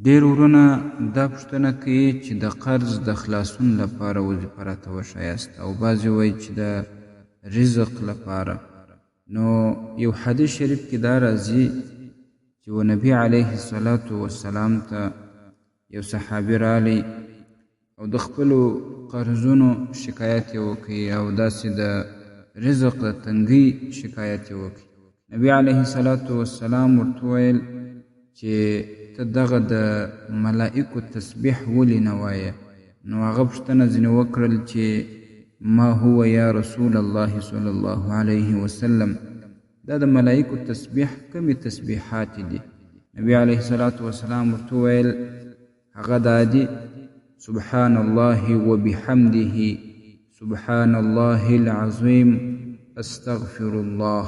ډېر ورونه دا پوښتنه کوي چې د قرض د خلاصون لپاره وظیفه راته وښایاست، او بعضې وایي چې د رزق لپاره. نو یو حدیث شریف کې دا راځي چې و نبي علیه الصلاة والسلام ته یو صحابي رالی او د خپلو قرضونو شکایت یې وکړي او داسې د رزق د تنګۍ شکایت یې وکړي. نبي علیه الصلاة والسلام ورته وویل چې ته دغه د ملائکو تسبیح ولې نه وایې؟ نو هغه پوښتنه ځینې وکړل چې ما هو یا رسول الله صلی الله علیه وسلم، دا د ملائکو تسبیح کمې تسبیحات دي؟ نبی علیه الصلاة والسلام ورته وویل هغه دا دي: سبحان الله وبحمده سبحان الله العظیم استغفر الله.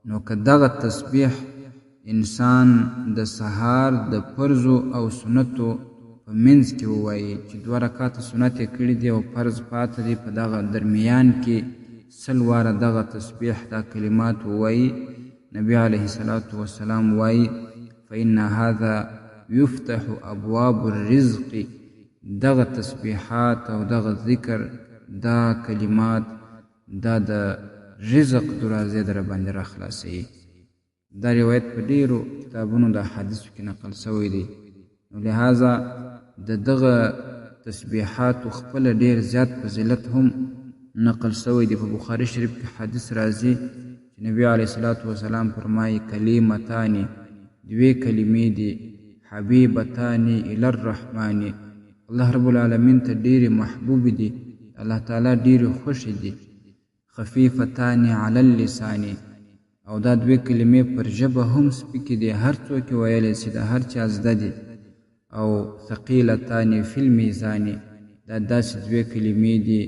نو که دغه تسبیح انسان د سهار د فرضو او سنتو په منځ کې ووایي چې 2 رکعاته سنت یې کړي دي او فرض پاته دی، په دغه درمیان کې 100 واره دغه تسبیح دا کلمات ووایي، نبی علیه الصلاة والسلام وایي فإن هذا یفتح ابواب الرزق. دغه تسبیحات او دغه ذکر دا کلمات دا د رزق دروازې در باندې را خلاصوي. دا روایت په ډیرو کتابونو د حدیثو کې نقل شوی دی. نو لہذا د دغه تسبیحاتو خپله ډیر زیات فضیلت هم نقل شوی دی. په بخاري شریف کې حدیث راځي چې نبی علیه الصلاة والسلام فرمایي کلمتان، 2 کلمې دي، حبیبتان الی الرحمن، الله رب العالمین ته ډیرې محبوب دي، الله تعالی ډیرې خوښې دي، خفیفتان علی اللسان، او دا 2 کلمې پر ژبه هم سپکې دي، هر څوک یې ویلی شي، د هر چا زده دي. او ثقیلتان فی المیزان، دا داسې 2 کلمې دي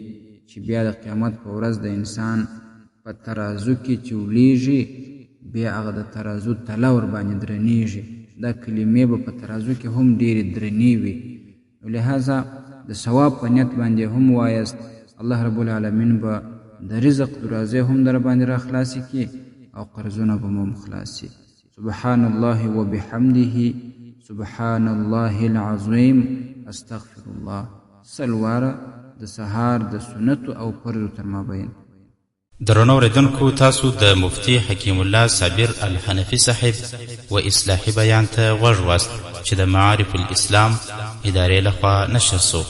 چې بیا د قیامت په ورځ د انسان په ترازو کې چولیږي، بیا هغه د ترازو تله ورباندې درنیږي. دا کلمې به په ترازو کې هم ډېرې درنې وي. نو لہذا د ثواب په نیت باندې هم وایست، الله رب العالمین به د رزق دروازې هم در باندې را خلاصې کړي او قرضونه به مو خلاصي. سبحان الله وبحمده سبحان الله العظیم استغفر الله، 100 واره د سهار د سنتو او فرضو تر مابین. درنو اوریدونکو، تاسو د مفتی حکیم الله صابر الحنفي صاحب و اصلاحي بیان ته غوږ واست چې د معارف الاسلام ادارې لخوا نشر شو.